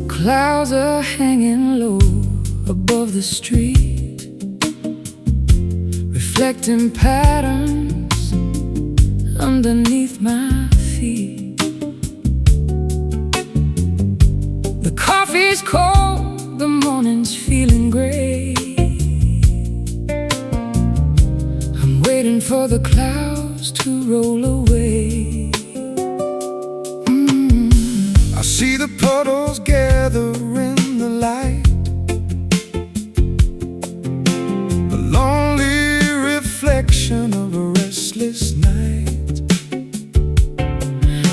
Clouds are hanging low above the street, reflecting patterns underneath my feet. The coffee's cold, the morning's feeling gray. I'm waiting for the clouds to roll away. I see the puddles gather in the light, a lonely reflection of a restless night.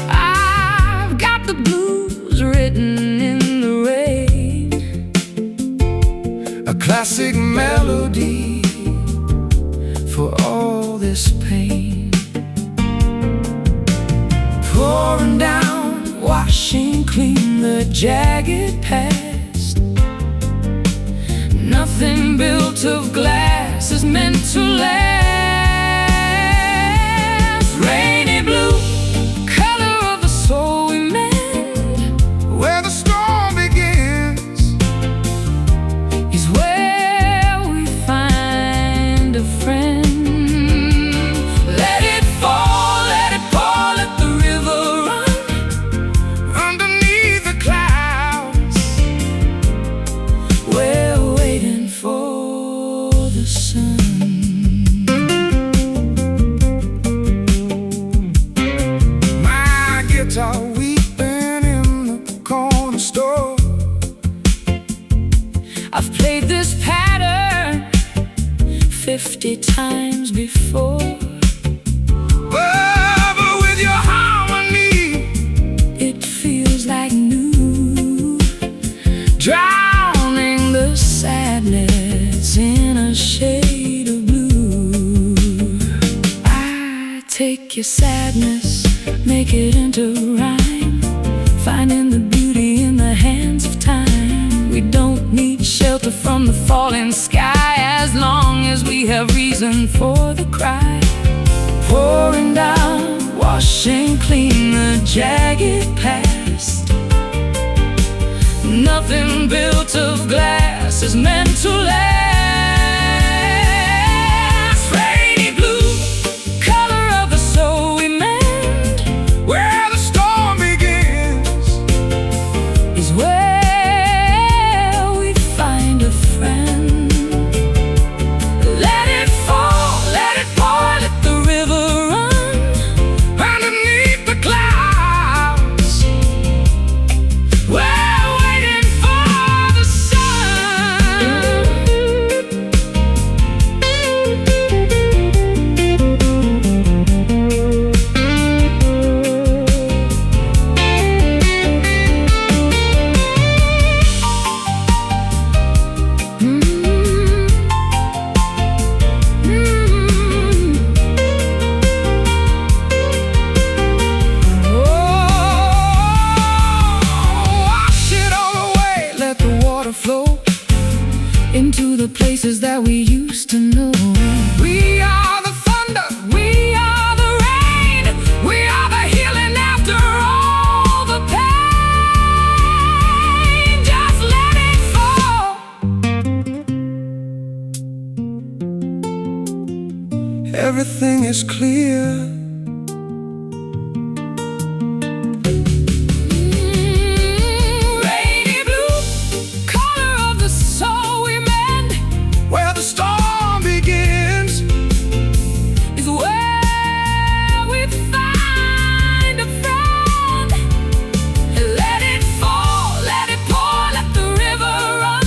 I've got the blues written in the rain, A classic melody for all this pain. Pouring down, washing clean the jagged past. Nothing built of glass is meant to last. Rainy blue, color of the soul we mend, where the storm begins, is where we find a friend. Let it fall, let it pour, let the river run underneath the clouds. We're waiting for the sun. My guitar weeping in the corner store. I've played this pattern 50 times before. But with your harmony, It feels like new, drowning the sadness in a shade of blue. I take your sadness, make it into rhyme, finding the beauty in the hands of time. We don't need shelter from the falling sky, as long as we have reason for the cry. Pouring down, washing clean the jagged past. Nothing built of glass is meant to last. Rainy blue, color of the soul we mend, where the storm begins, is where we find a friend. Let it fall, let it pour, let the river run underneath the clouds. We're waiting for the sun. Wash it all away, let the water flow Into the places that we used to know. We are the thunder, we are the rain, we are the healing after all the pain. Just let it fall. Everything is clear. Rainy blue, color of the soul we mend, Where the storm begins, is where we find a friend. Let it fall, let it pour, let the river run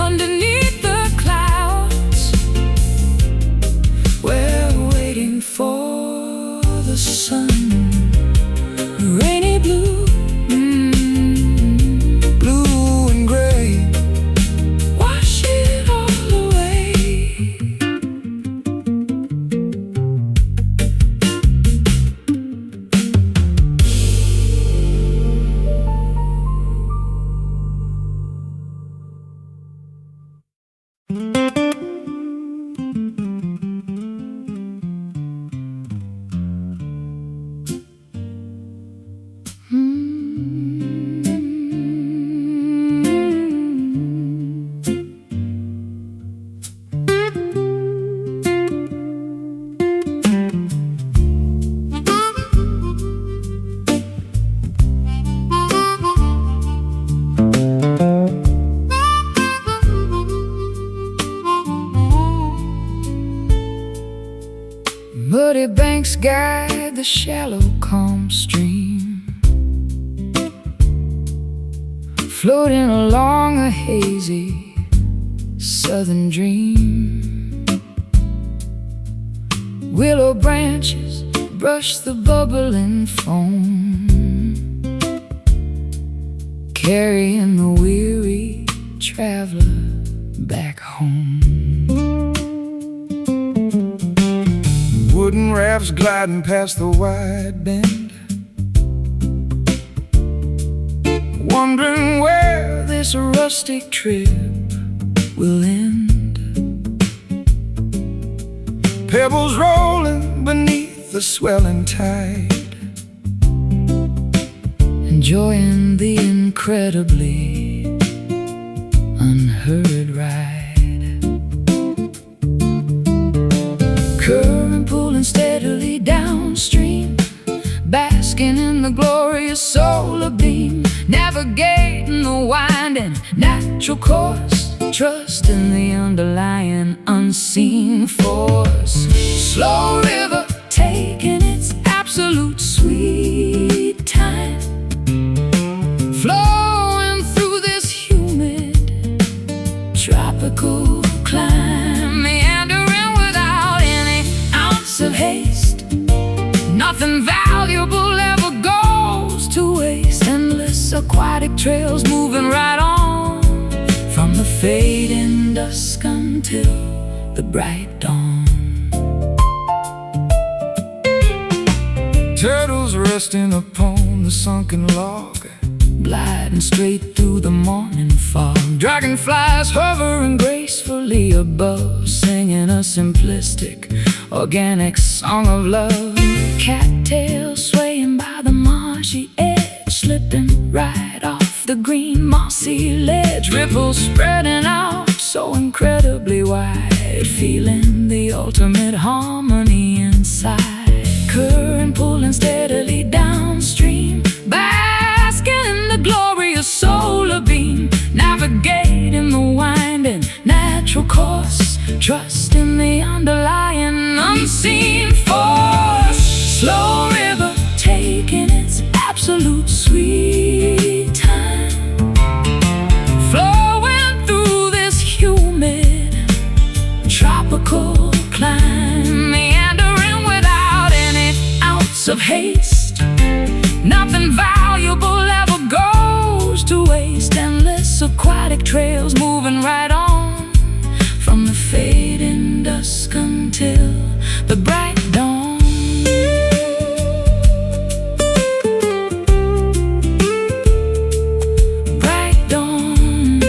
underneath the clouds. We're waiting for guide the shallow, calm stream, floating along a hazy southern dream. Willow branches brush the bubbling foam, carrying the weary traveler back home. Wooden rafts gliding past the wide bend, wondering where this rustic trip will end. pebbles rolling beneath the swelling tide, enjoying the incredibly unheard ride. Current pulling steadily downstream, basking in the glorious solar beam, navigating the winding natural course, trusting the underlying unseen force. Slow river taking its absolute sweet time, flowing through this humid tropical climb, meandering without any ounce of haste. Nothing valuable ever goes to waste. Endless aquatic trails moving right on, from the fading dusk until the bright dawn. turtles resting upon the sunken log, gliding straight through the morning fog. Dragonflies hovering gracefully above, singing a simplistic, organic song of love. Cattails swaying by the marshy edge, slipping right off the green mossy ledge. Ripples spreading out so incredibly wide, feeling the ultimate harmony inside. Current pulling steadily downstream, basking in the glorious solar beam, navigating the winding natural course, trusting the underlying unseen force. Slow river taking its absolute sweet time, flowing through this humid tropical climb, meandering without any ounce of haste. Nothing valuable ever goes to waste. Endless aquatic trails moving right on, from the fading dusk until the bright dawn. Bright dawn.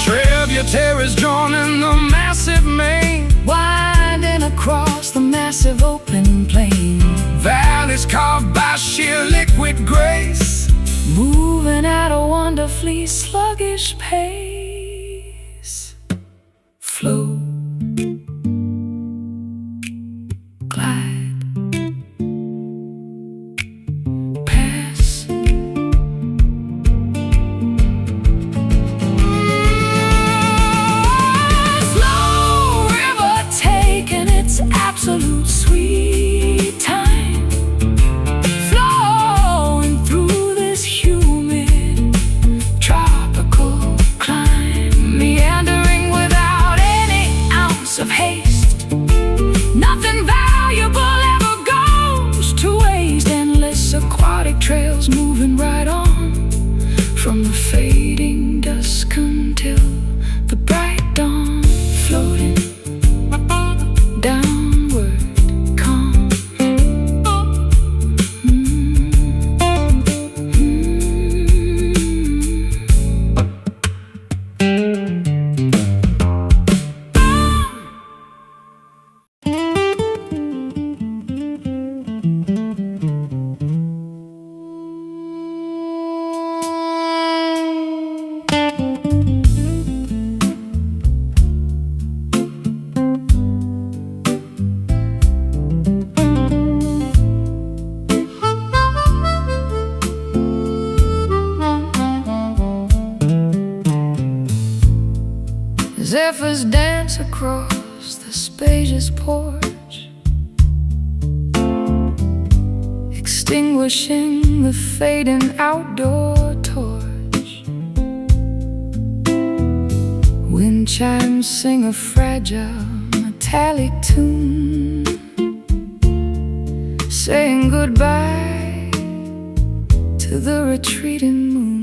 tributaries drawn in the massive main, Winding across the massive open plain, valleys carved by sheer liquid grace, moving at a wonderfully sluggish pace. Flow, glide, pass. Slow river taking its absolute sweet time, flowing through this humid tropical climb. Embers dance across the spacious porch, extinguishing the fading outdoor torch. Wind chimes sing a fragile metallic tune, saying goodbye to the retreating moon.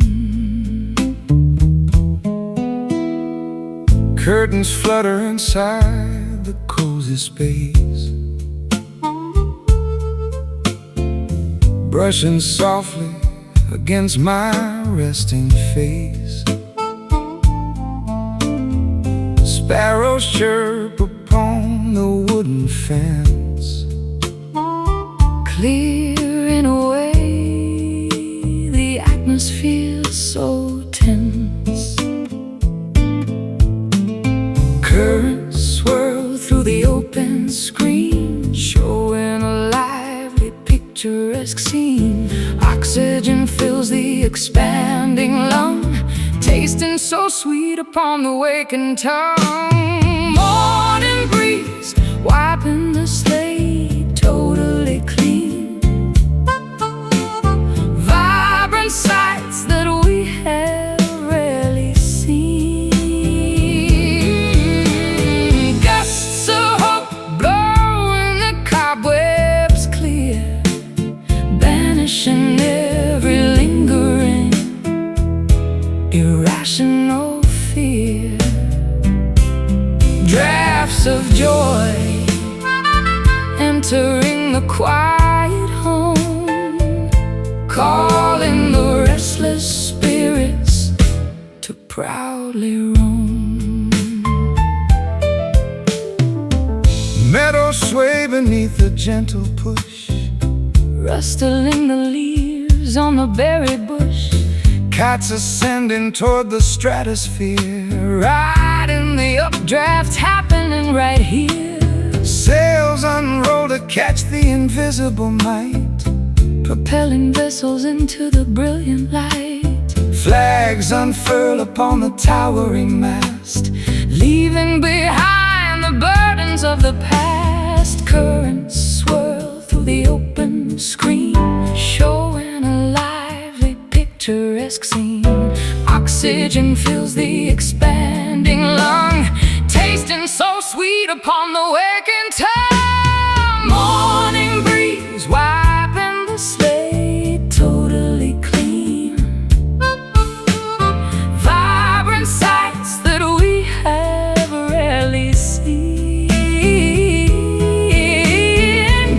Curtains flutter inside the cozy space, brushing softly against my resting face. Sparrows chirp upon the wooden fence, clearing away the atmosphere so tense. Currents swirl through the open screen, showing a lively, picturesque scene. Oxygen fills the expanding lung, tasting so sweet upon the waking tongue. Morning breeze wiping the slate totally clean, vibrant sights that we have rarely seen. Gusts of hope blowing the cobwebs clear, banishing every lingering irrational fear. Drafts of joy entering the quiet home, calling the restless spirits to proudly roam. meadows sway beneath a gentle push, rustling the leaves on the berry bush. cats ascending toward the stratosphere, Riding the updraft happening right here. sails unroll to catch the invisible might, Propelling vessels into the brilliant light. flags unfurl upon the towering mast, Leaving behind the burdens of the past. Currents swirl through the open screen, showing a lively, picturesque scene. Oxygen fills the expanding lung, tasting so sweet upon the waking tongue. Morning breeze wiping the slate totally clean, vibrant sights that we have rarely seen.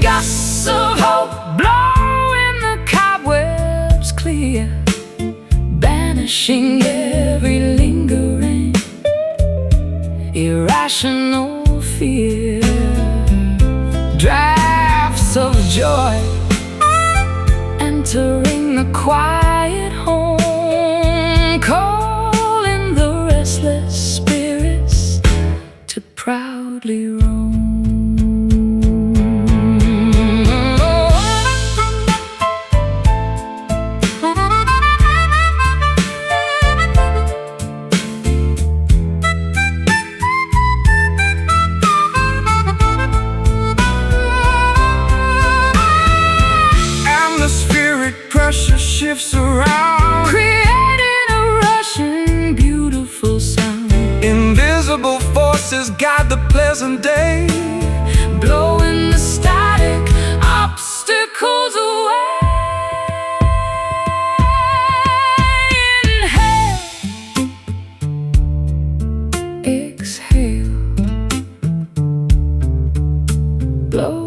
Gusts of hope blowing the cobwebs clear, banishing every lingering irrational fear. Drafts of joy entering the quiet home, calling the restless spirits to proudly roam. pressure shifts around, creating a rushing, beautiful sound. Invisible forces guide the pleasant day, blowing the static obstacles away. Inhale, exhale, blow.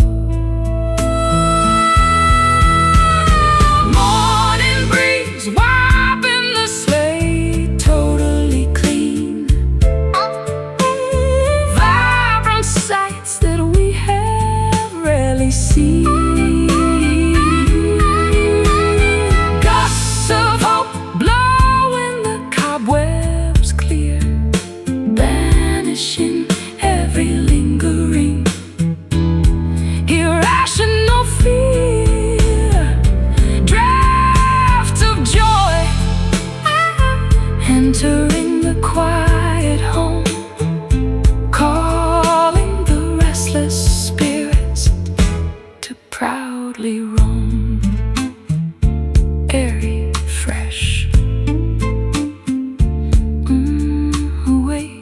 Gusts of hope blowing the cobwebs clear, banishing every lingering irrational fear. Draft of joy entering the quiet home, proudly roam, airy, fresh, awake.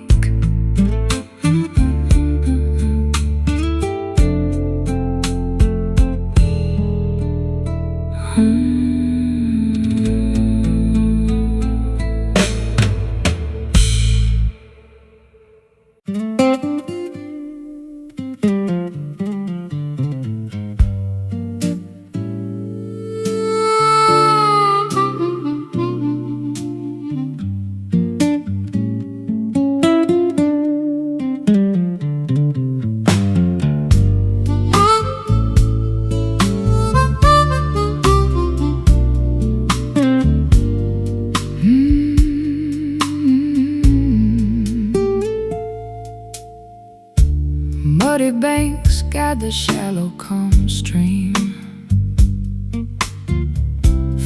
Muddy banks guide the shallow calm stream,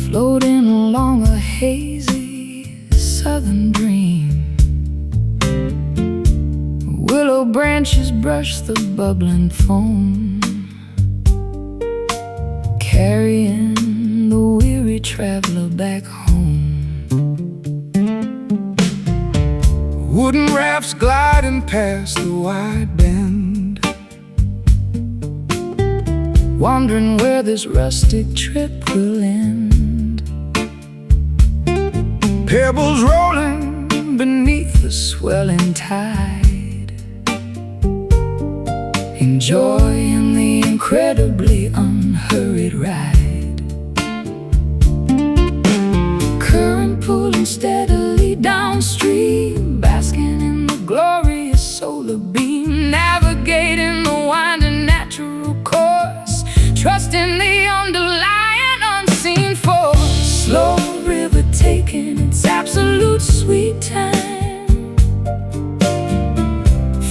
floating along a hazy southern dream. Willow branches brush the bubbling foam, carrying the weary traveler back home. Wooden rafts gliding past the wide bend, wondering where this rustic trip will end. pebbles rolling Beneath the swelling tide, enjoying the incredibly unhurried ride. Current pulling steadily downstream, basking in the glorious solar beam, navigating the winding natural course, trusting the underlying unseen force. Slow river taking its absolute sweet time,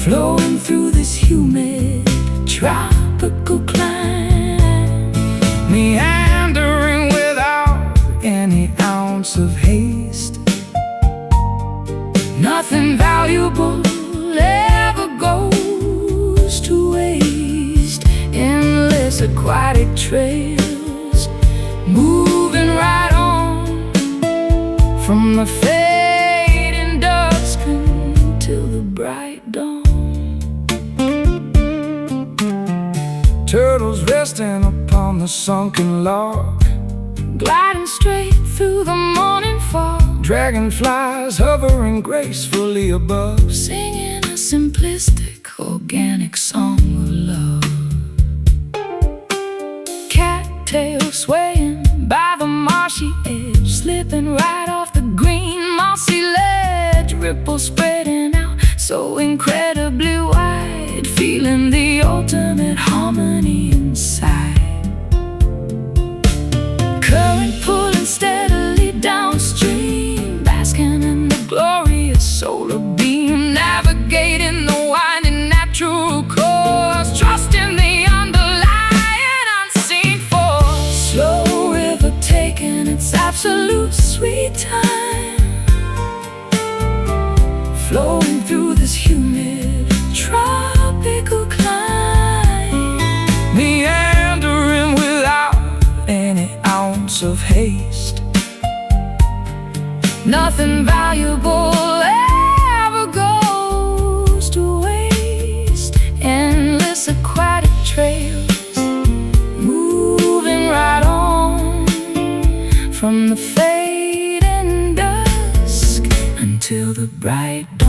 flowing through this humid tropical climb, meandering without any ounce of haste. Nothing valuable ever goes to waste. Endless aquatic trails, moving right on from the fading dusk until the bright dawn. Turtles resting upon the sunken log, gliding straight through the morning fog. dragonflies hovering gracefully above, Singing a simplistic, organic song of love. Cattails swaying by the marshy edge, slipping right off the green mossy ledge. Ripples spreading out so incredibly wide, feeling the ultimate harmony inside. Current pulling steadily downstream, basking in the glorious solar beam, navigating the winding natural course, trusting the underlying unseen force. Slow river taking its absolute sweet time, flowing through this humid tropical climb, meandering without any ounce of haste. Nothing valuable ever goes to waste. Endless aquatic trails, moving right on from the fading dusk until the bright dawn.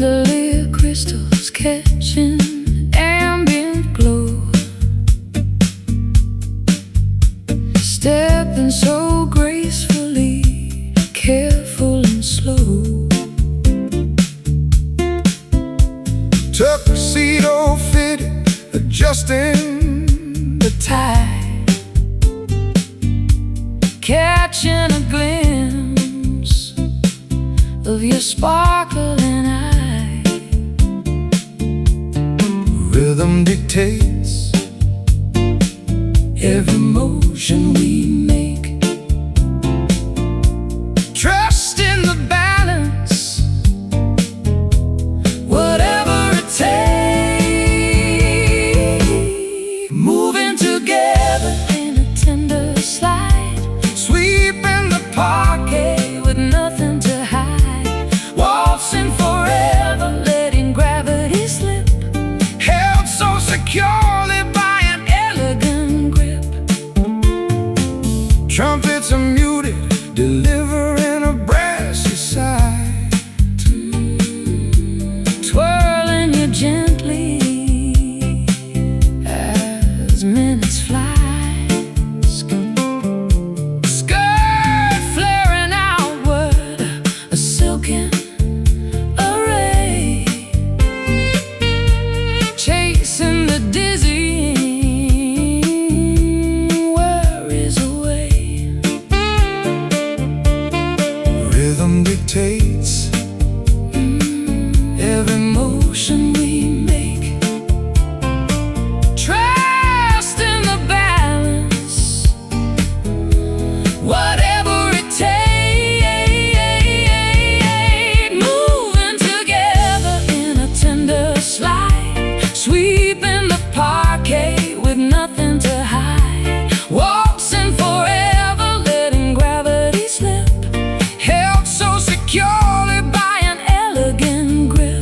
chandelier crystals catching ambient glow, stepping so gracefully, careful and slow. Tuxedo fitted, adjusting the tie, catching a glimpse of your sparkling eye. Rhythm dictates every motion we make. Trust in the balance, Whatever it takes, moving together in a tender slide, sweeping the parquet with nothing to hide, waltzing forever, letting gravity slip, held so securely by an elegant grip. trumpets are muted, delivering a brassy sigh. Twirling you gently as minutes fly, skirt flaring outward, a silken array, chasing the dizzying worries away. Rhythm dictates Every motion we make, trust in the balance, whatever it takes, moving together in a tender slide, sweeping the parquet with nothing to hide, waltzing forever, letting gravity slip, held so securely by an elegant grip.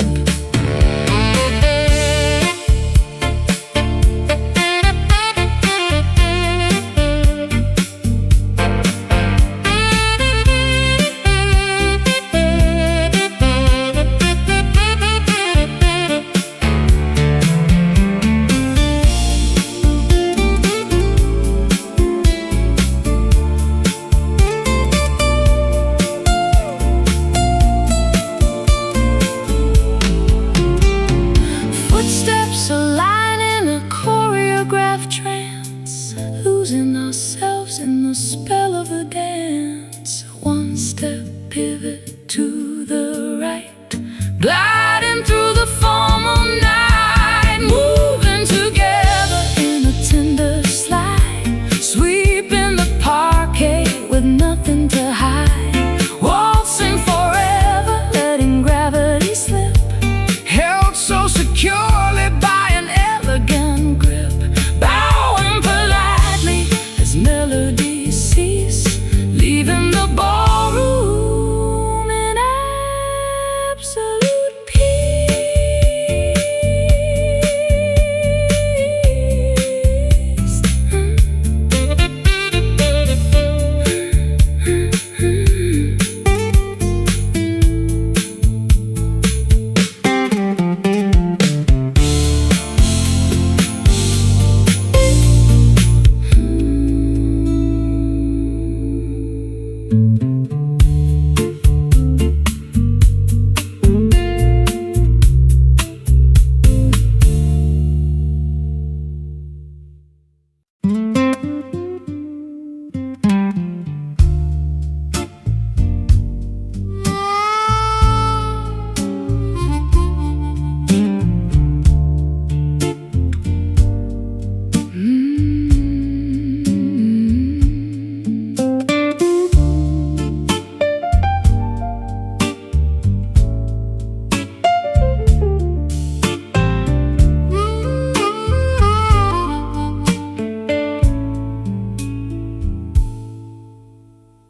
Footsteps align in a choreographed trance, losing ourselves in the spell of the dance. One step pivot to the right, gliding through the formal night, moving together in a tender slide, sweeping the parquet with nothing to hide, waltzing forever, letting gravity slip, held so securely by an elegant grip, bowing politely as melodies cease, leaving the ballroom in absolute peace.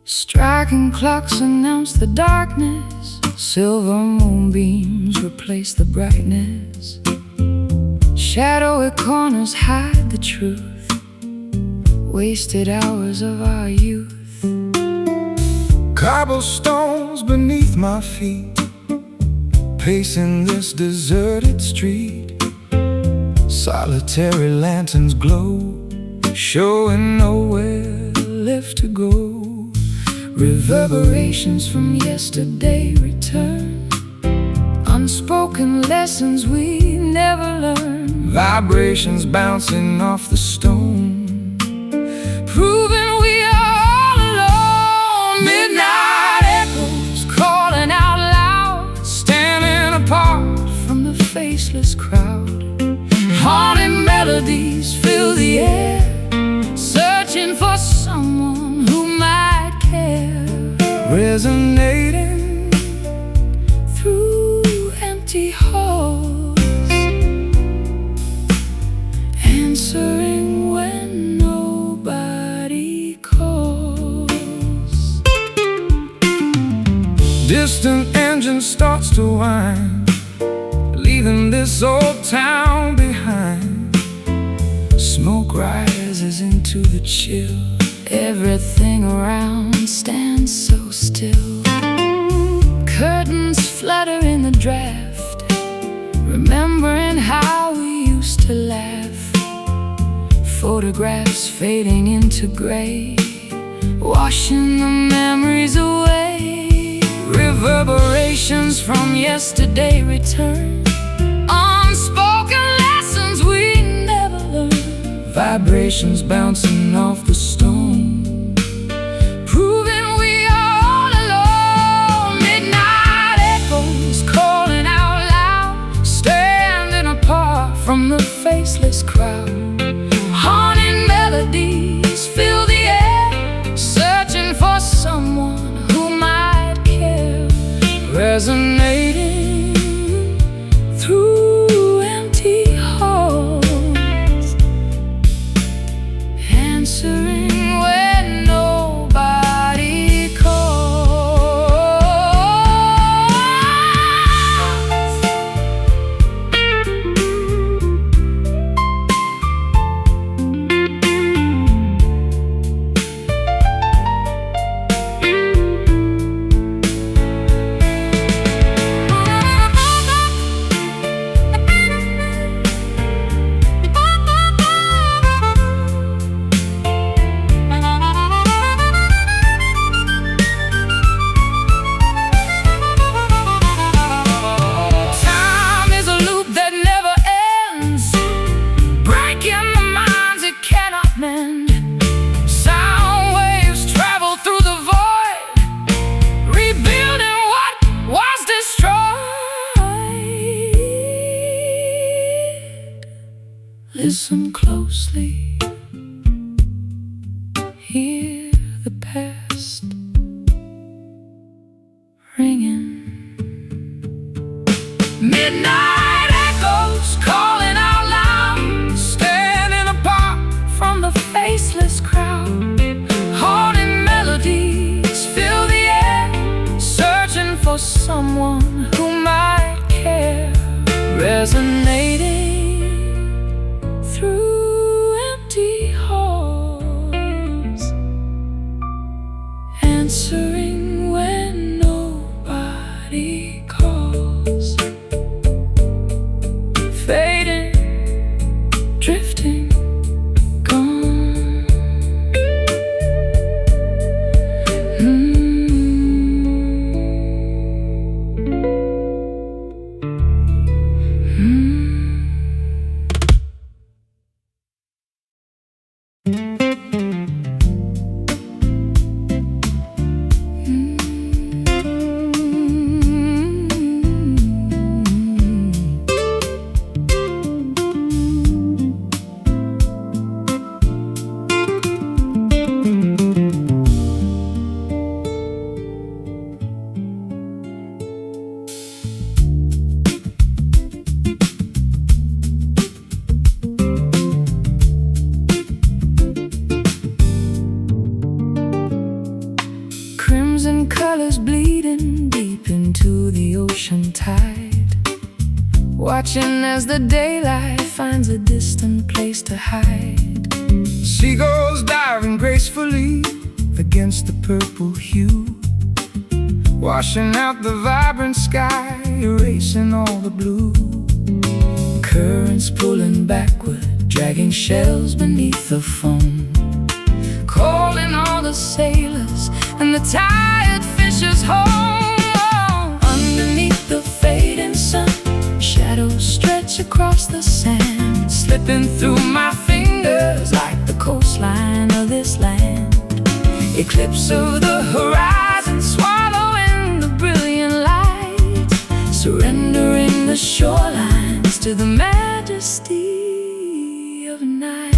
Striking clocks announce the darkness, silver moonbeams replace the brightness, shadowy corners hide the truth, wasted hours of our youth. cobblestones beneath my feet, pacing this deserted street. Solitary lanterns glow, showing nowhere left to go. Reverberations from yesterday return, unspoken lessons we never learned. Vibrations bouncing off the stone, proving we are all alone. Midnight echoes calling out loud, standing apart from the faceless crowd. Haunting melodies fill the air, searching for someone who might care. Resonating through empty halls, answering when nobody calls. Distant engine starts to whine, leaving this old town behind. Smoke rises into the chill, everything around stands so still. Curtains flutter in the draft, remembering how we used to laugh. Photographs fading into gray, washing the memories away. Reverberations from yesterday return, unspoken lessons we never learned. Vibrations bouncing off the stone, proving we are all alone. Midnight echoes calling out loud, standing apart from the faceless crowd. Haunting melodies fill the air, searching for someone who might care. Resonating through empty halls, answering when nobody calls. Sound waves travel through the void, rebuilding what was destroyed. Listen closely, hear the past ringing. Midnight echoes calling out loud, standing apart from the faceless crowd. Haunting melodies fill the air, searching for someone who might care. Resonating through empty halls, answering when nobody calls. Fading, drifting, gone. Colors bleeding deep into the ocean tide, watching as the daylight finds a distant place to hide. Seagulls diving gracefully against the purple hue, washing out the vibrant sky, erasing chasing all the blue. Currents pulling backward, dragging shells beneath the foam, calling all the sailors and the tired fishers home. Underneath the fading sun, shadows stretch across the sand, slipping through my fingers like the coastline of this land. Eclipse of the horizon, swallowing the brilliant light, surrendering the shorelines to the majesty of night.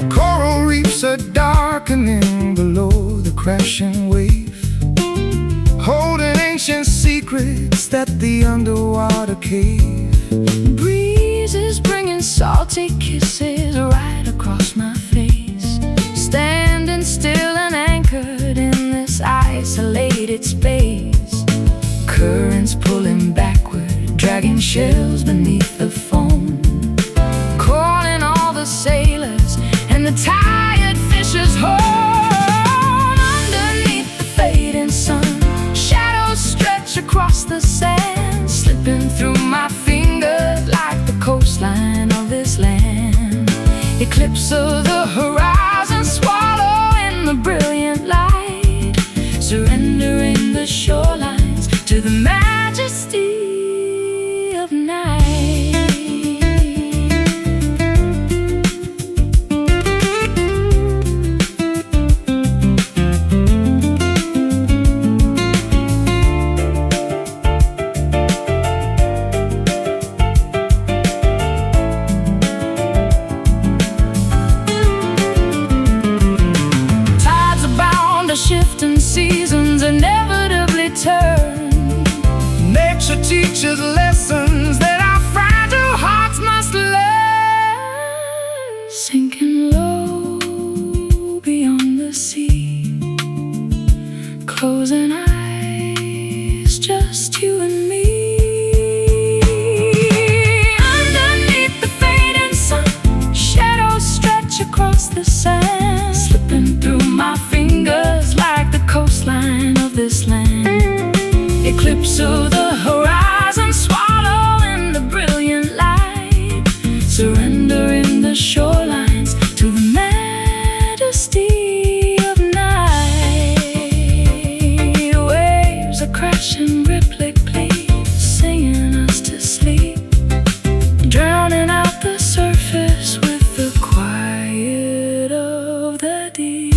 Coral reefs are darkening below the crashing wave, holding ancient secrets that the underwater cave. Breeze is bringing salty kisses right across my face, standing still and anchored in this isolated space. Currents pulling backward, dragging shells beneath the foam, calling all the sailors and the tired fishers home. Underneath the fading sun, shadows stretch across the sand, slipping through my fingers like the coastline of this land. Eclipse of the horizon, swallowing the brilliant light, surrendering the shorelines to the majesty of night. Shifting seasons inevitably turn. Nature teaches lessons that our fragile hearts must learn. Sinking low beyond the sea, closing eyes, just you and me. Underneath the fading sun, shadows stretch across the sand, slipping through my fingers like the coastline of this land. Eclipse of the horizon, swallowing the brilliant light, surrendering the shorelines to the majesty of night. Waves are crashing rhythmically, singing us to sleep, drowning out the surface with the quiet of the deep.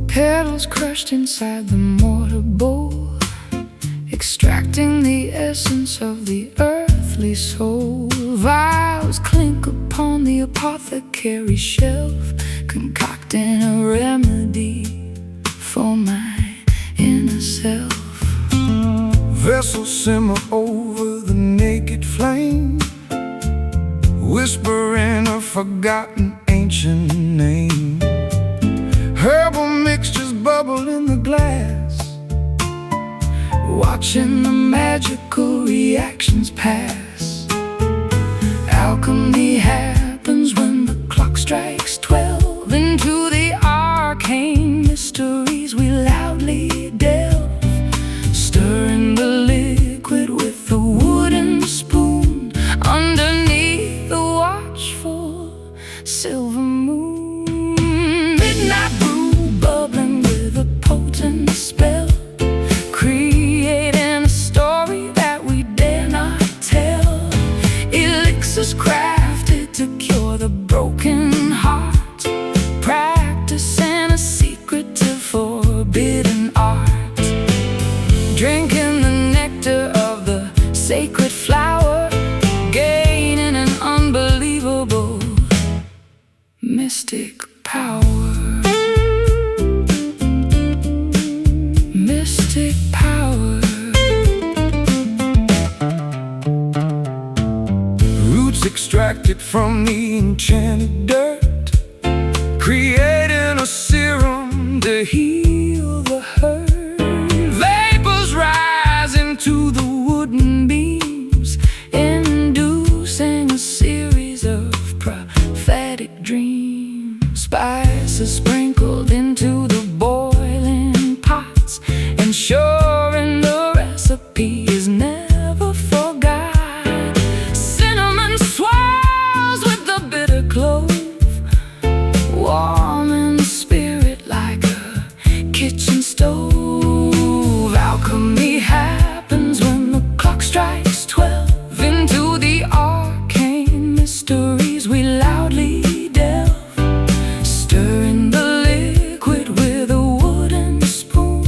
Petals crushed inside the mortar bowl, extracting the essence of the earthly soul. Vials clink upon the apothecary shelf, concocting a remedy for my inner self. Vessels simmer over the naked flame, whispering a forgotten ancient name. Herbal mixtures bubble in the glass, watching the magical reactions pass. Alchemy has silver moon. Midnight brew bubbling with a potent spell, creating a story that we dare not tell. Elixirs crafted to cure the broken heart, practicing a secretive forbidden art. Drinking the nectar of the sacred flower, gaining an unbelievable mystic power. Mystic power. Roots extracted from the enchanted dirt, creating a serum to heal the hurt. Vapors rising to the wooden beams, inducing a series of prophetic dreams. Spices sprinkled into the boiling pots, ensuring the recipe is never forgot. Cinnamon swirls with the bitter clove, warming the spirit like a kitchen stove. Alchemy happens when the clock strikes 12. Into the arcane mysteries we loudly delve, stirring the liquid with a wooden spoon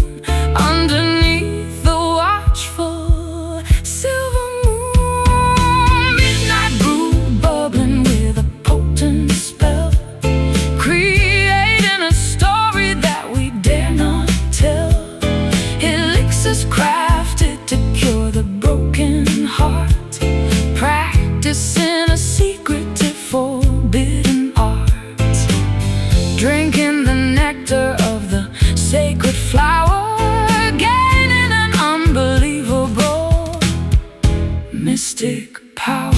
underneath the watchful silver moon. Midnight brew bubbling with a potent spell, creating a story that we dare not tell. Elixirs crafted to cure the broken heart, practicing a secretive forbidden art. Drinking the nectar of the sacred flower, gaining an unbelievable mystic power.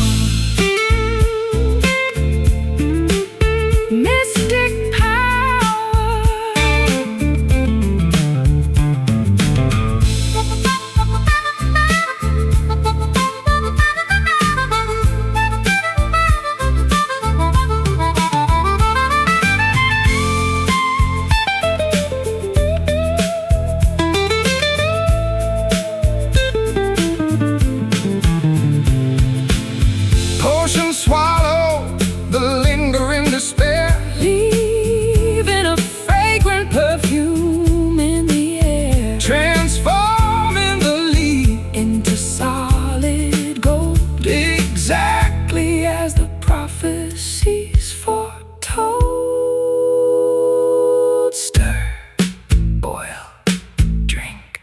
Mystic power. Potion swallow the lingering despair, Leaving a fragrant perfume in the air, transforming the lead into solid gold, exactly as the prophecies foretold. Stir, boil, drink.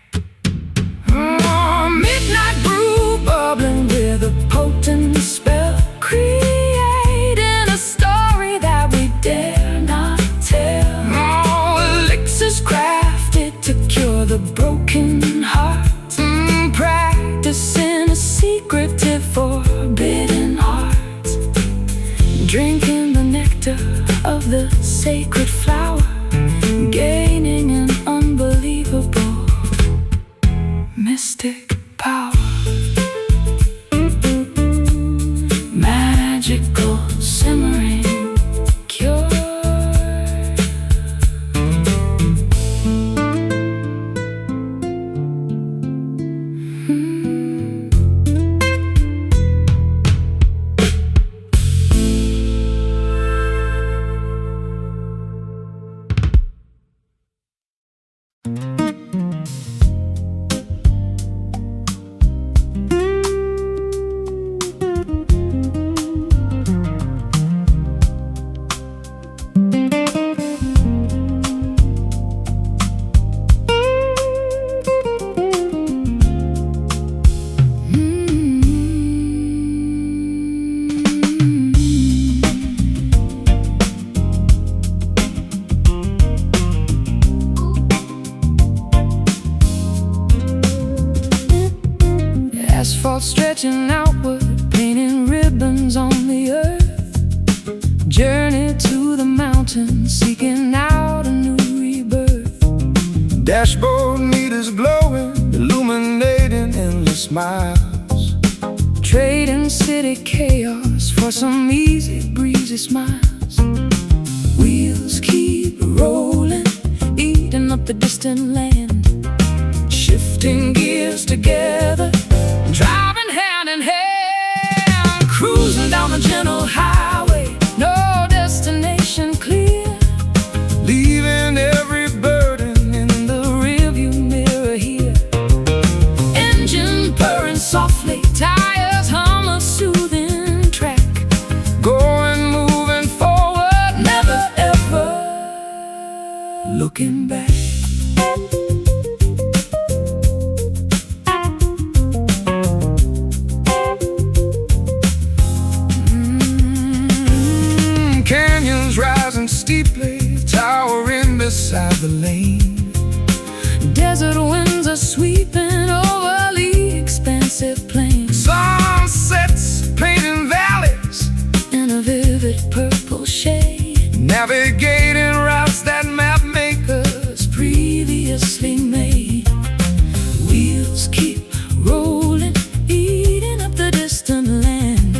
midnight brew Bubbling with a potent spell, creating a story that we dare not tell. Elixirs Crafted to cure the broken heart, practicing a secretive forbidden art. Drinking the nectar of the sacred flower, gaining an unbelievable mystic power. Magical simmering cure. Asphalt stretching outward, painting ribbons on the earth. Journey to the mountains, seeking out a new rebirth. Dashboard meters glowing, illuminating endless smiles. Trading city chaos for some easy breezy smiles. distant land, shifting gears together, driving hand in hand, cruising down the gentle highway, no destination clear, leaving every burden in the rearview mirror here. Engine purring softly, tires hum a soothing track, going, moving forward, never ever looking back. Canyons rising steeply, towering beside the lane. Desert winds are sweeping over the expansive plain. Sunsets painting valleys in a vivid purple shade, navigating routes that map makers previously made. Wheels keep rolling, eating up the distant land,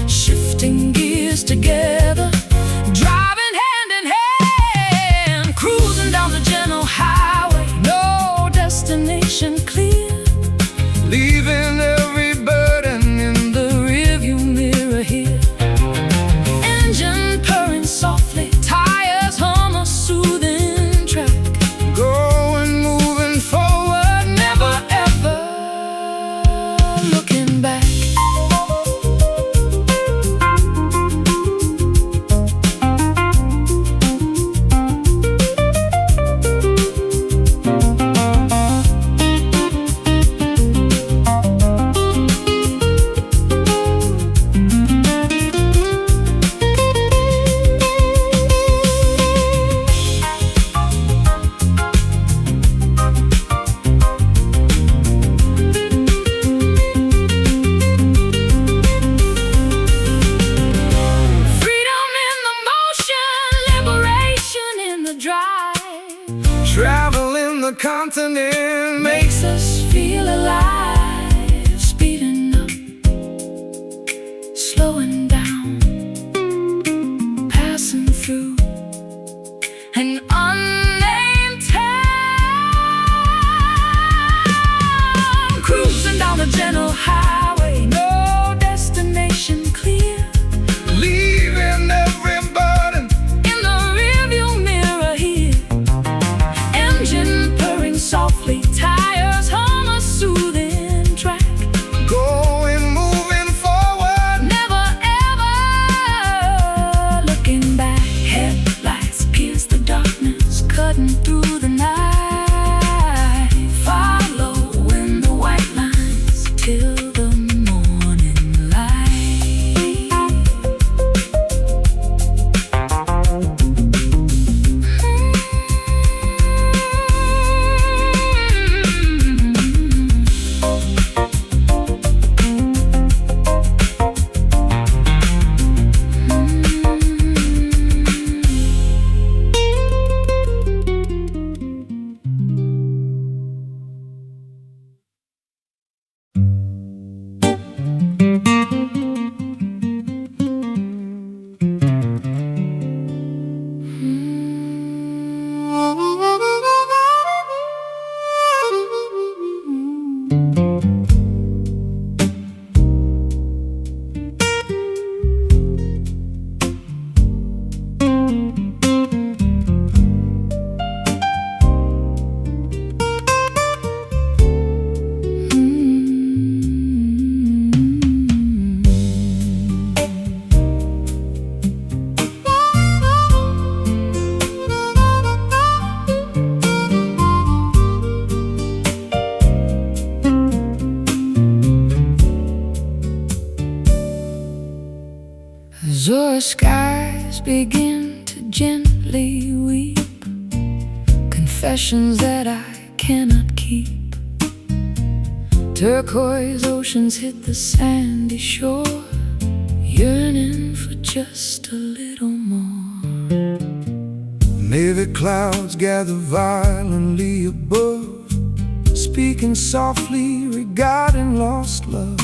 shifting gears together, driving hand in hand, cruising down the gentle highway, no destination clear, leaving every burden in the rearview mirror here. Engine purring softly, tires hum a soothing track, going, moving forward, never ever looking back. Traveling the continent makes us feel alive, speeding up, slowing down, passing through an unnamed town, cruising down the gentle highway, no destination clear, leaving every burden in the rearview mirror here. Engine purring softly, tires hum a soothing track, going, moving forward, never ever looking back. Headlights pierce the darkness, cutting through the night, following the white lines till the morning light. Azure skies begin to gently weep, confessions that I cannot keep. Turquoise oceans hit the sandy shore, yearning for just a little more. Navy clouds gather violently above, speaking softly regarding lost love.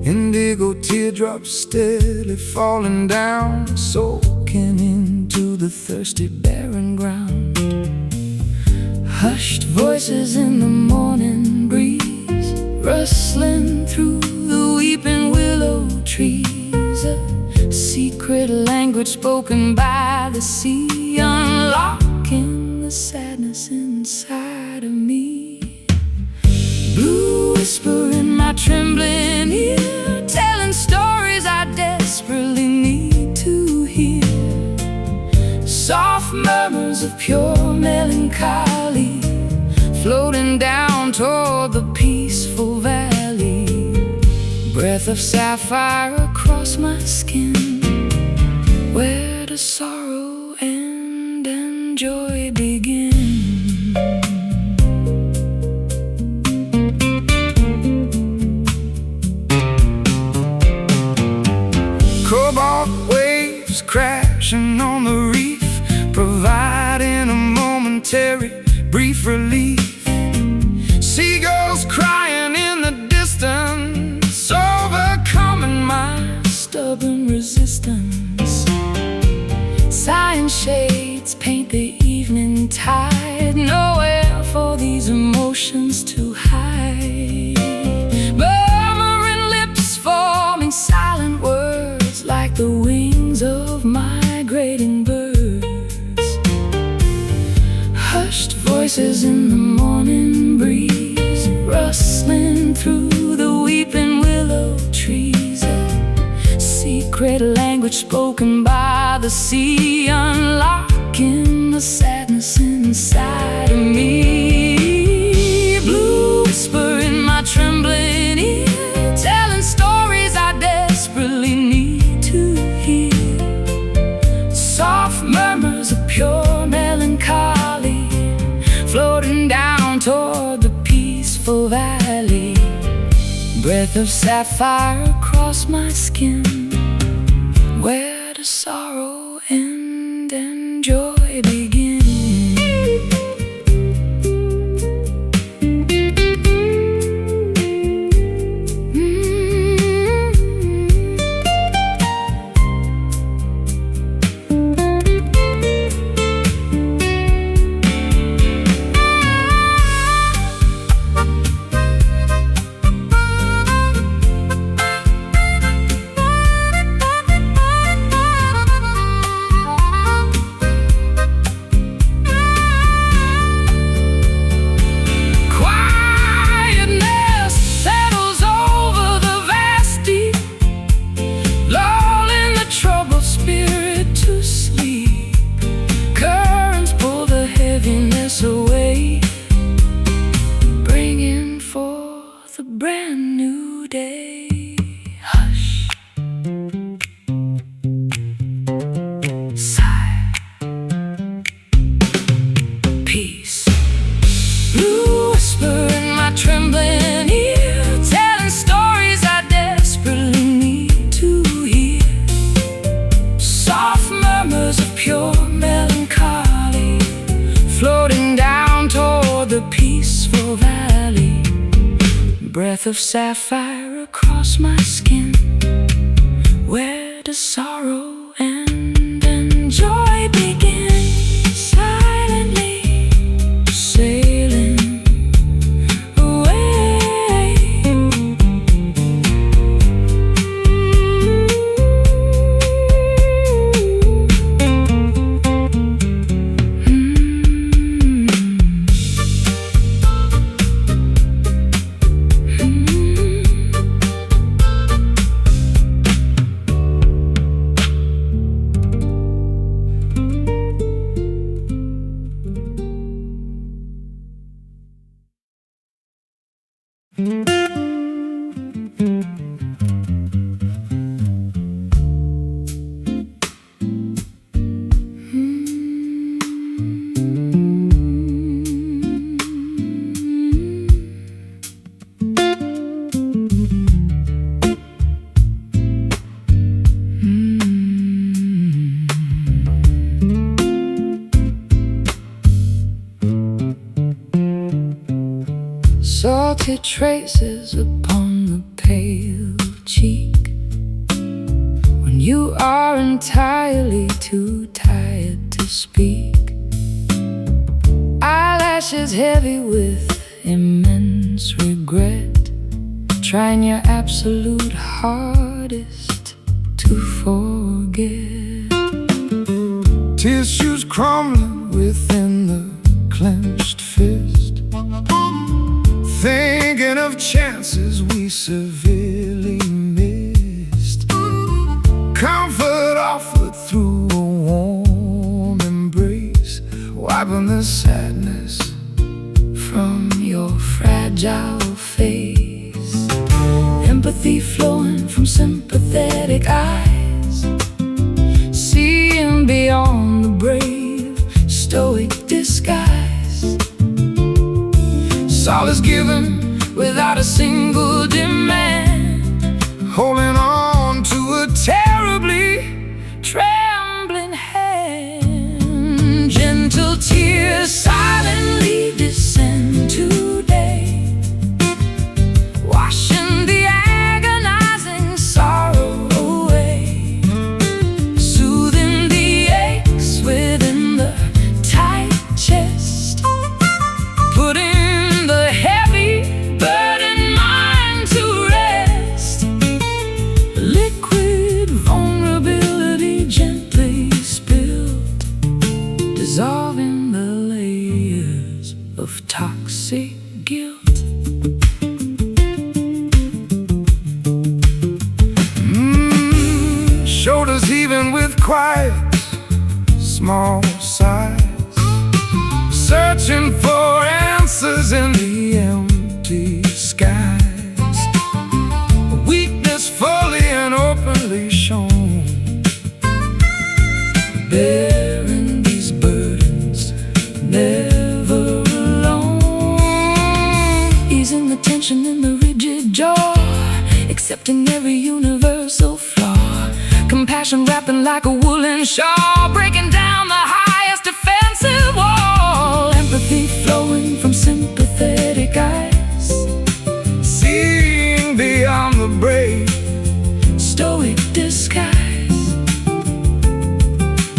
Indigo teardrops steadily falling down, soaking into the thirsty barren ground. Hushed voices in the morning breeze, rustling through the weeping willow trees. A secret language spoken by the sea, unlocking the sadness inside of me. Blue whisper in my trembling ear, telling stories I desperately need to hear. Soft murmurs of pure melancholy, floating down toward the peaceful valley. Breath of sapphire across my skin, where does sorrow end and joy begin? Cobalt waves crashing on the reef, providing a momentary, brief relief. Seagulls crying in the distance, overcoming my stubborn resistance. Sighing shades paint the evening tide, nowhere for these emotions to hide. Murmuring lips forming silent words, like the wings of migrating birds. Hushed voices in the morning breeze, rustling through the weeping willow trees. A secret language spoken by the sea, unlocking the sadness inside of me. Blue whisper in my trembling ear, telling stories I desperately need to hear. Soft murmurs of pure melancholy, floating down toward the peaceful valley. Breath of sapphire across my skin, where does sorrow end and joy begin? Away, bringing forth a brand new day. Hush, sigh, peace. Blue whisper in my trembling ear, telling stories I desperately need to hear. Soft murmurs of pure melancholy, floating down toward the peaceful valley. Breath of sapphire across my skin, where does sorrow end and joy begin? Silently sailing away. Salted traces upon the pale cheek, when you are entirely too tired to speak. ashes heavy with immense regret, trying your absolute hardest to forget. Tissues crumbling within the clenched fist, thinking of chances we severely missed. Comfort offered through a warm embrace, wiping the sadness from your fragile face. Empathy flowing from sympathetic eyes, seeing beyond the brave, stoic disguise. Solace given without a single demand, holding on to a terribly trembling hand. Gentle tears silently descend today, washing the agonizing sorrow away, soothing the aches within the tight chest, putting the heavy burdened mind to rest. Liquid vulnerability gently spilled, dissolving the layers of toxic guilt. Shoulders heaving with quiet, small sighs, searching for answers in the empty skies. Weakness fully and openly shown, bearing these burdens, never alone. Easing the tension in the rigid jaw, accepting every universal flaw. Compassion wrapping like a woolen shawl, breaking down the highest defensive wall. Empathy flowing from sympathetic eyes, seeing beyond the brave, stoic disguise.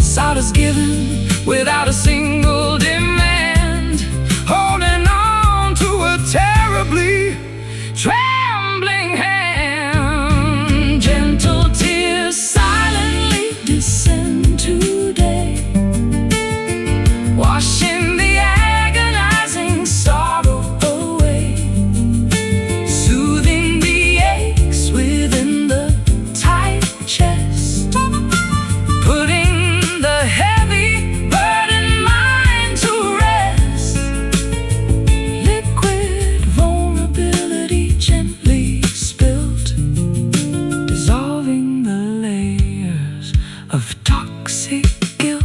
Solace given without a single demand, holding on to a terribly trembling hand. Gentle tears silently descend today, washing the agonizing sorrow away, soothing the aches within the tight chest, putting the heavy burdened mind to rest. Liquid vulnerability gently spilt, dissolving the layers of toxic guilt.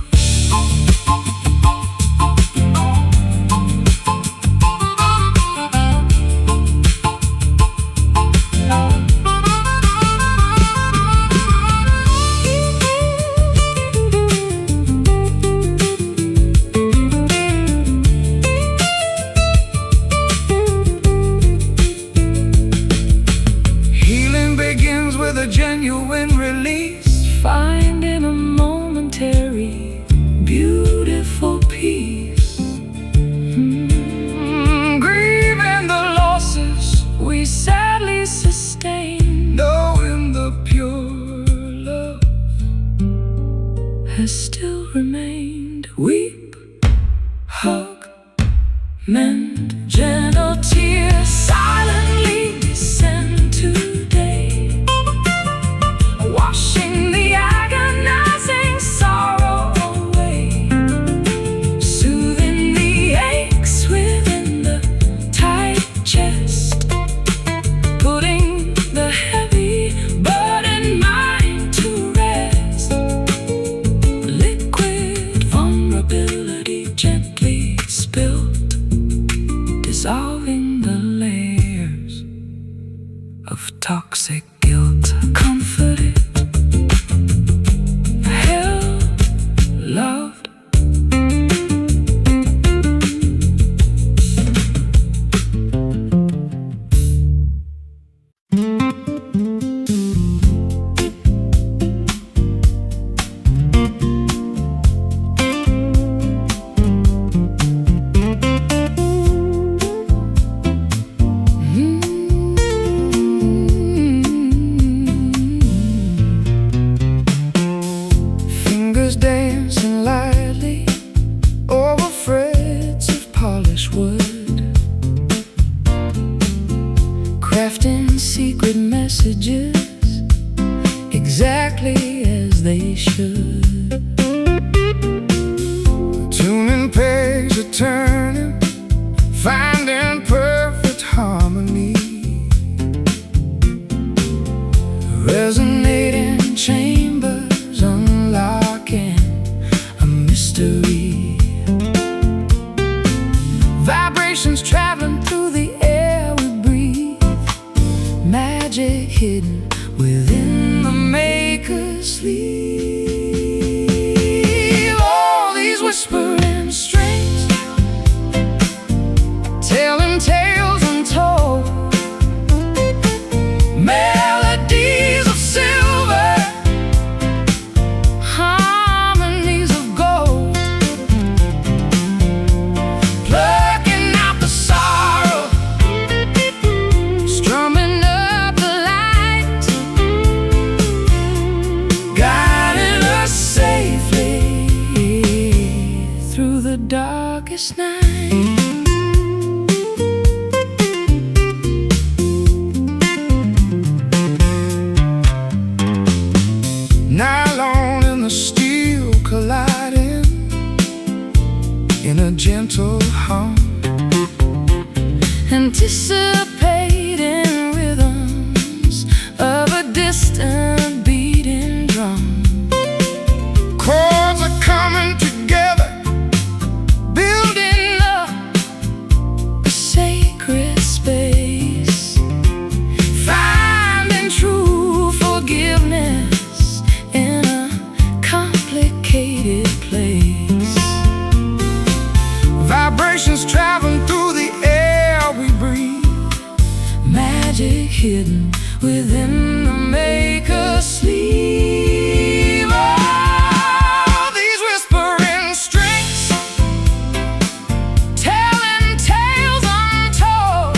Healing begins with a genuine release, finding a momentary, beautiful peace. Grieving the losses we sadly sustain, knowing the pure love has still remained. Weep, hug, mend. Gentle tears silently descend today, washing the agonizing sorrow away, soothing the aches within the tight chest, putting the heavy burdened mind to rest. Liquid vulnerability darkest night. Nylon and the steel colliding in a gentle hum, anticipating rhythms of a distant beating drum. chords are coming together, Building up a sacred space, finding true forgiveness in a complicated place. vibrations traveling through the air we breathe, Magic hidden within the maker's sleeve. oh, these whispering strings Telling tales untold,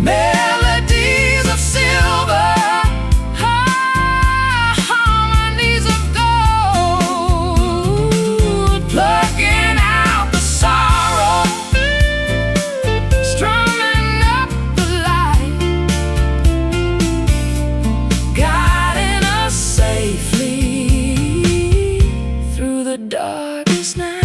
melodies of silver, harmonies of gold, plucking out the sorrow, strumming up the light, guiding us safely through the darkest night.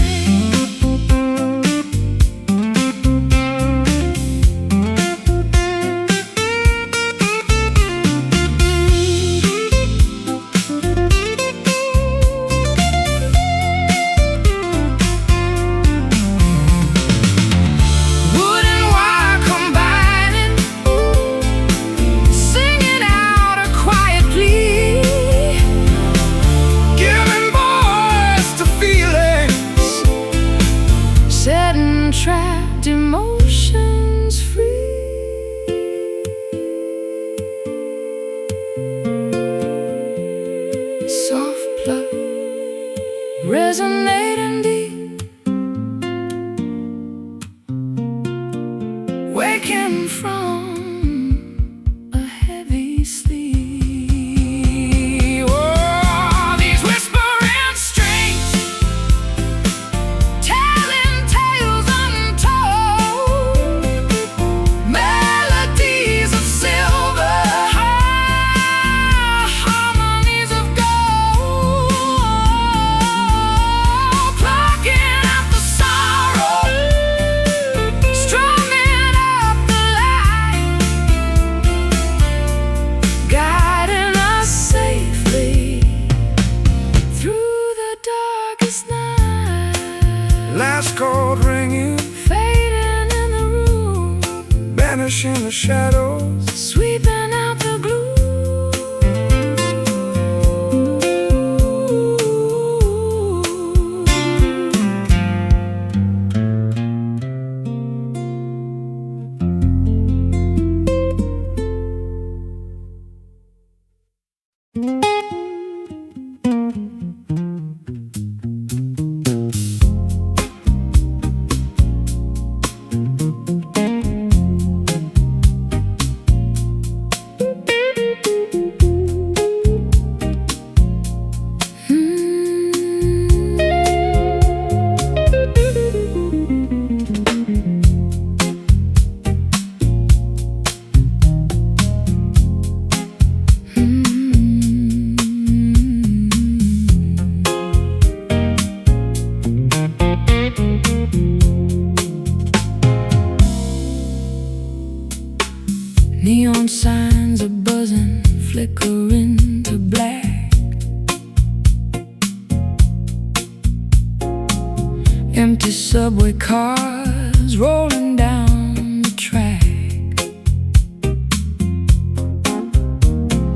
Wood and wire combining, singing out a quiet plea, giving voice to feelings, setting trapped emotions free. Soft plug, resonating deep, waking from a heavy sleep. oh, these whispering strings Telling tales untold, melodies of silver, harmonies of gold, plucking out the sorrow, strumming up the light, guiding us safely through the darkest night. last chord ringing, Fading in the room, banishing the shadows, sweeping out the gloom. Neon signs are buzzing, flickering to black. Empty subway cars rolling down the track.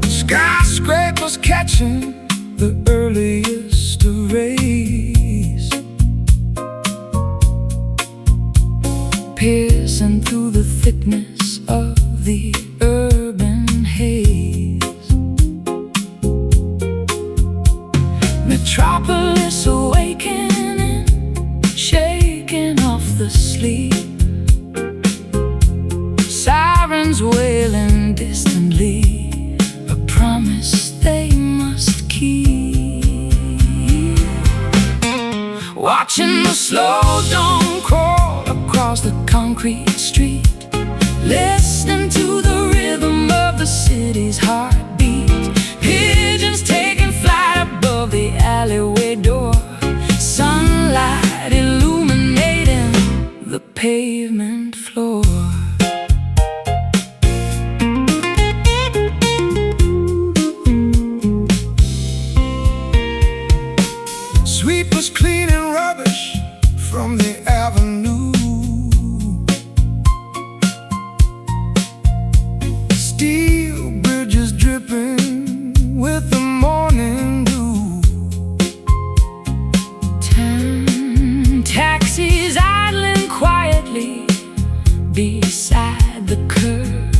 skyscrapers catching the earliest of rays, Piercing through the thickness of the urban haze. Metropolis awakening, shaking off the sleep. Sirens wailing distantly, a promise they must keep. watching the slow dawn crawl across the concrete street, listening to the rhythm of the city's heartbeat. Pigeons taking flight above the alleyway door, sunlight illuminating the pavement floor. Sweepers cleaning rubbish from the avenue, steel bridges dripping with the morning dew. 10 taxis idling quietly beside the curb,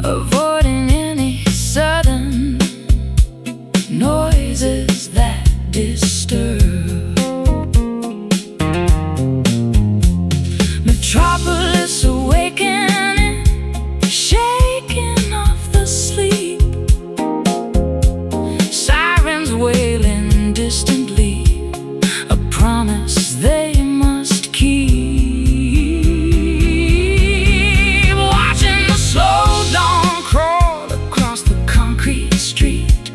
avoiding any sudden noises that disturb. Metropolis awakening, shaking off the sleep, sirens wailing distantly, a promise they must keep. Watching the slow dawn crawl across the concrete street,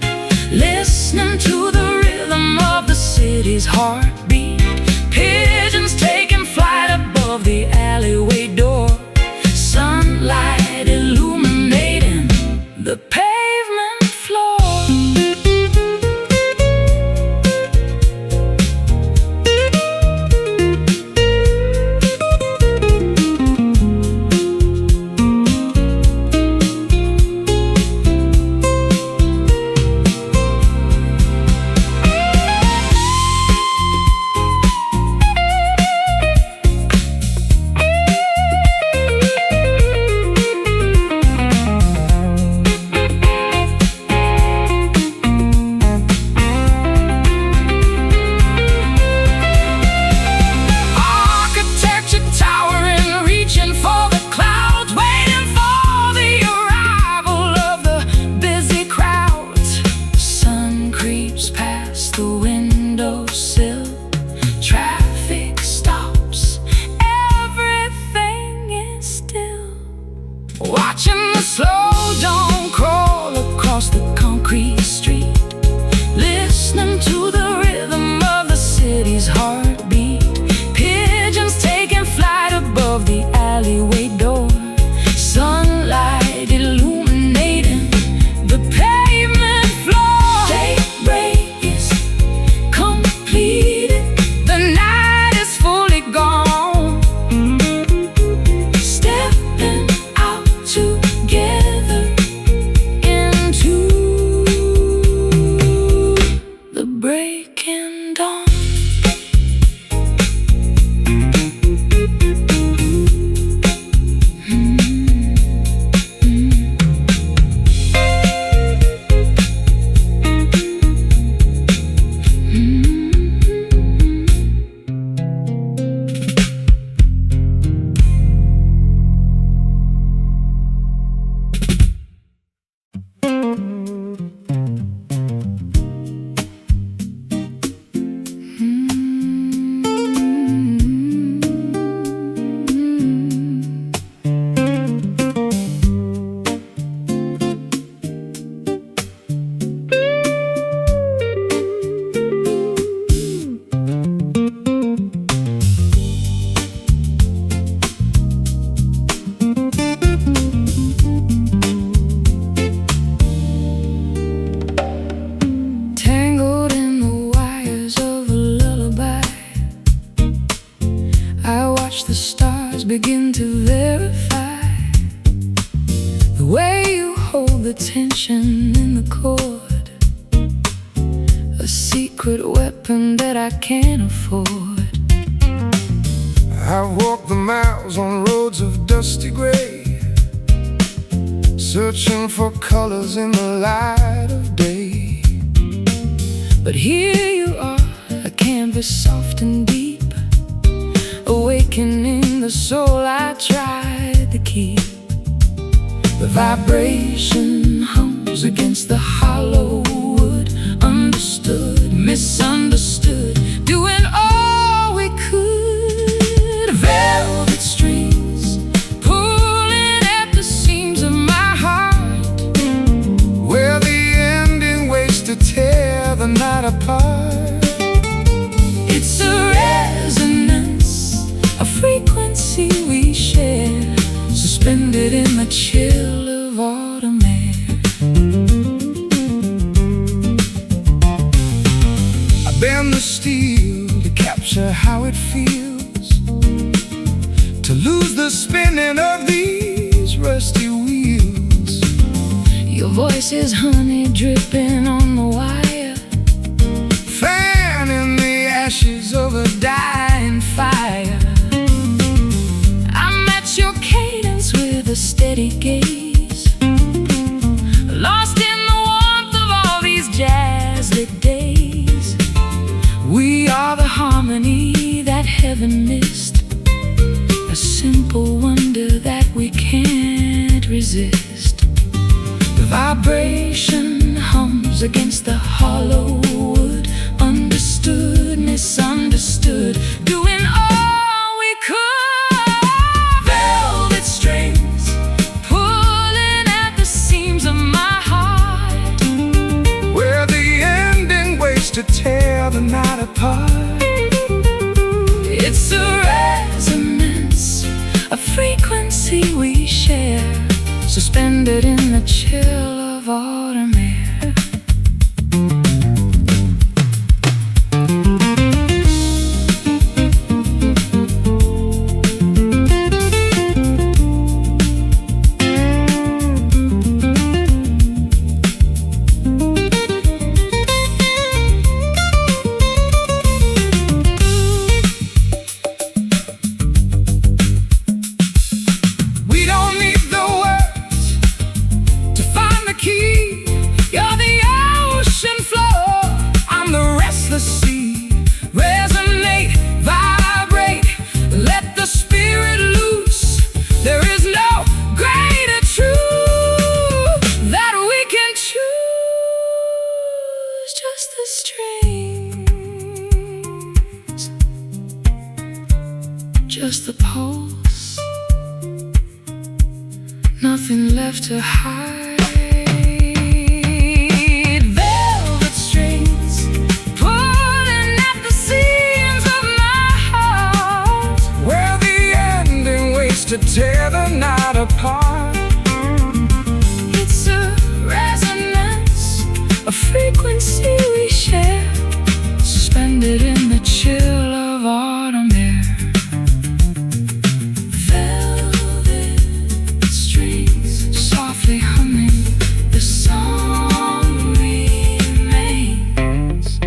listening to the rhythm of the city's heartbeat. Pigeons taking flight above the alleyway door, sunlight illuminating the pavement floor. Watching the slow dawn crawl across the concrete street, listening to the rhythm of the city's heartbeat. Pigeons taking flight above the alleyway door, sunlight illuminating the pavement floor. Daybreak is completed, the night is fully gone. Stepping out together into the breaking dawn. The stars begin to verify the way you hold the tension in the chord, a secret weapon that I can't afford. I've walked the miles on roads of dusty gray, searching for colors in the light of day. But here you are, a canvas soft and deep, awakening the soul I tried to keep. The vibration hums against the hollow wood, understood, misunderstood. night apart. It's a resonance, a frequency we share, suspended in the chill of autumn air. I bend the steel to capture how it feels to lose the spinning of these rusty wheels. Your voice is honey dripping on the wire, fanning the ashes of a dying fire. I match your cadence with a steady gaze, lost in the warmth of all these jazz-lit days. We are the harmony that heaven missed, a simple wonder that we can't resist. The vibration hums against the hollow wood, understood, misunderstood, doing all we could. Velvet strings pulling at the seams of my heart, where the ending waits to tear the night apart. It's a resonance, a frequency we share, suspended in the chill of autumn air. You're the ocean floor, I'm the restless sea. Resonate, vibrate, let the spirit loose. There is no greater truth that we can choose. Just the strings, just the pulse, nothing left to hide. To tear the night apart. It's a resonance, a frequency we share, suspended in the chill of autumn air. Velvet strings softly humming, the song remains.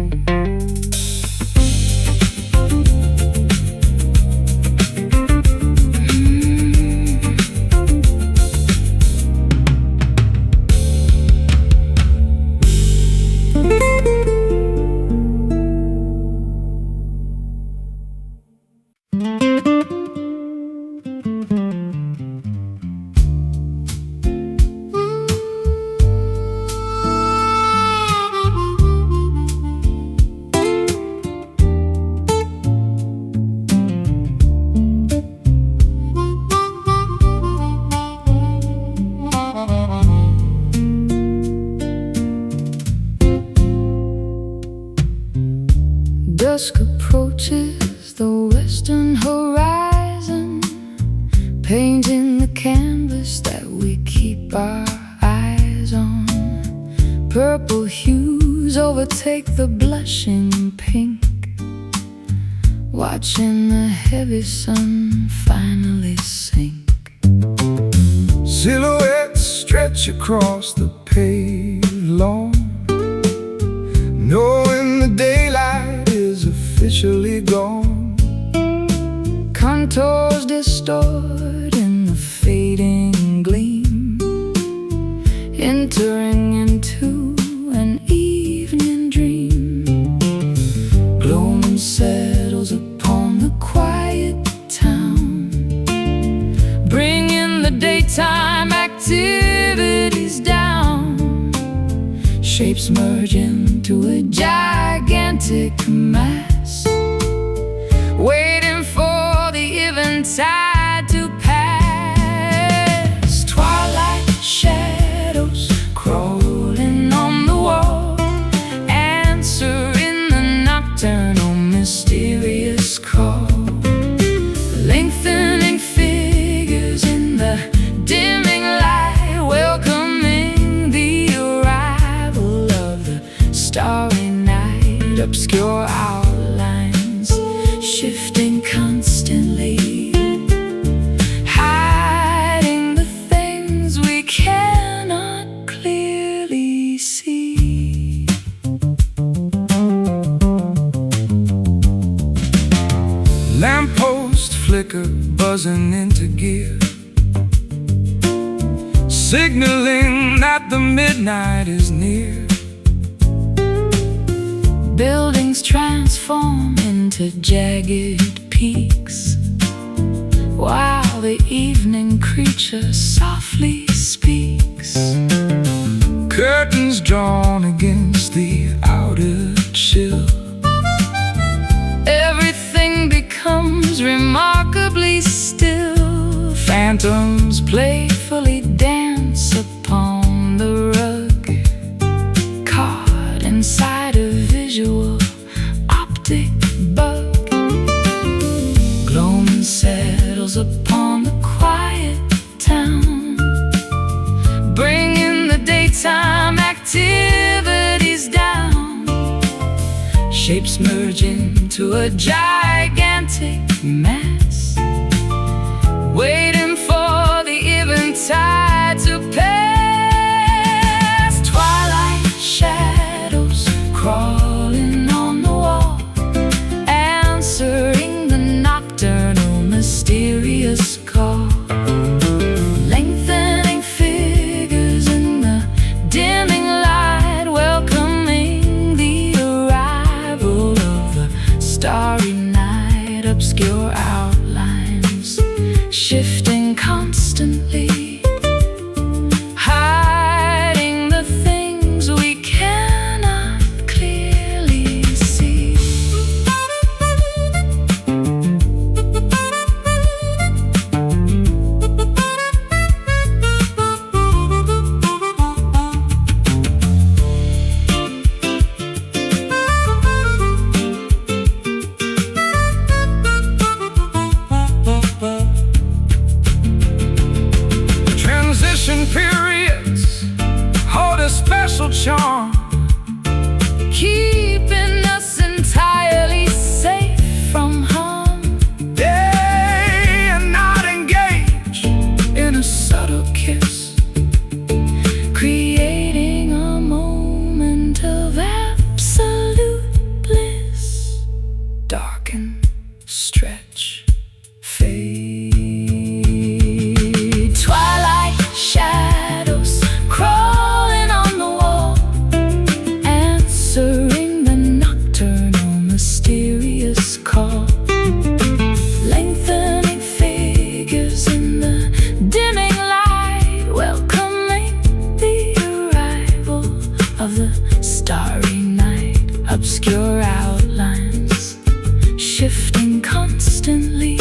Dusk approaches the western horizon, painting the canvas that we keep our eyes on. Purple hues overtake the blushing pink, watching the heavy sun finally sink. Silhouettes stretch across the paved lawn, knowing the daylight is officially gone. Contours distort in the fading gleam, entering into an evening dream. Gloom settles upon the quiet town, bringing the daytime activities down. Shapes merge into a gigantic mass, waiting for the eventide to pass. Twilight shadows crawling on the wall, answer starry night, obscure outlines shifting constantly, hiding the things we cannot clearly see. Lamppost flicker buzzing into gear, signaling that the midnight is near. Buildings transform into jagged peaks, while the evening creature softly speaks. Curtains drawn against the outer chill, everything becomes remarkably still. phantoms Playfully dance upon the rug, caught inside a visual optic bug. Gloaming settles upon the quiet town, bringing the daytime activities down. shapes merge into a Gigantic mass, waiting for the eventide to pass. Twilight shadows crawling on the wall, answering the nocturnal mysterious call. Lengthening figures in the dimming light, welcoming the arrival of the starry night. Obscure outlines shifting constantly, hiding the things we cannot clearly see. transition periods hold a special charm, Keeping us entirely safe from harm. day and night engage in a subtle kiss, Creating a moment of absolute bliss. darken, stretch, fade. Twilight shadows crawling on the wall, answering the nocturnal mysterious call. Lengthening figures in the dimming light, welcoming the arrival of the starry night. Obscure outlines shifting constantly,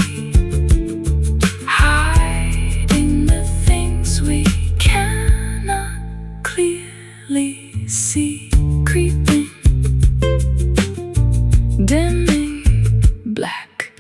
hiding the things we cannot clearly see. Creeping, dimming, black.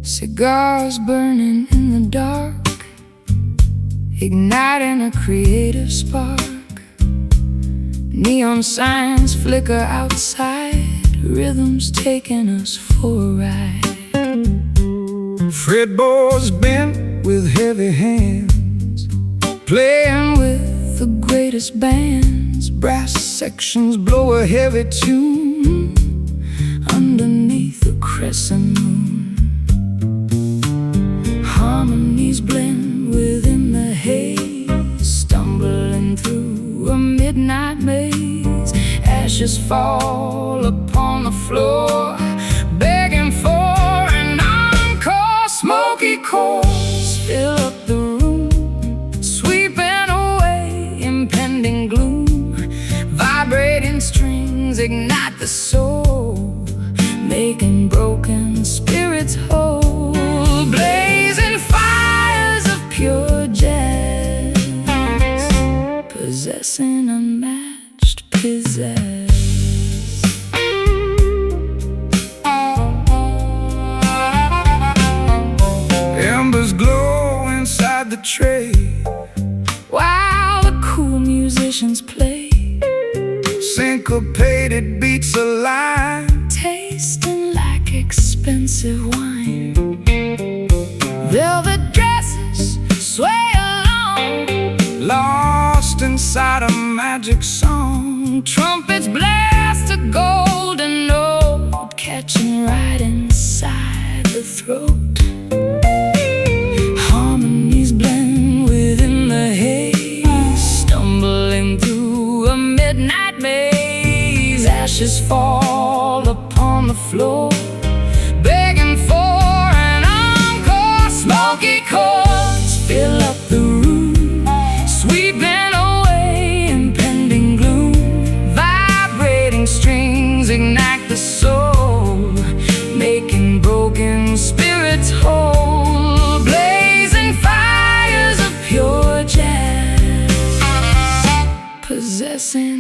Cigars burning in the dark, igniting a creative spark. Neon signs flicker outside, rhythms taking us for a ride. Fretboards bent with heavy hands, Playing with the greatest bands, brass sections blow a heavy tune underneath the crescent moon. Harmonies blend within the ashes fall upon the floor, begging for an encore. Smoky chords fill up the room, sweeping away impending gloom. Vibrating strings ignite the soul, making broken spirits whole. Blazing fires of pure jazz, possessing unmatched pizzazz. Embers glow inside the tray while the cool musicians play. Syncopated beats align, Tasting like expensive wine. Velvet dresses sway along, lost inside a magic song. trumpets blast a golden note, catching right inside the throat. Harmonies blend within the haze, stumbling through a midnight maze. Ashes fall upon the floor, begging for an encore. Smoky chords fill up the room, sweeping away impending gloom. Vibrating strings ignite the soul, making broken spirits whole. Blazing fires of pure jazz, possessing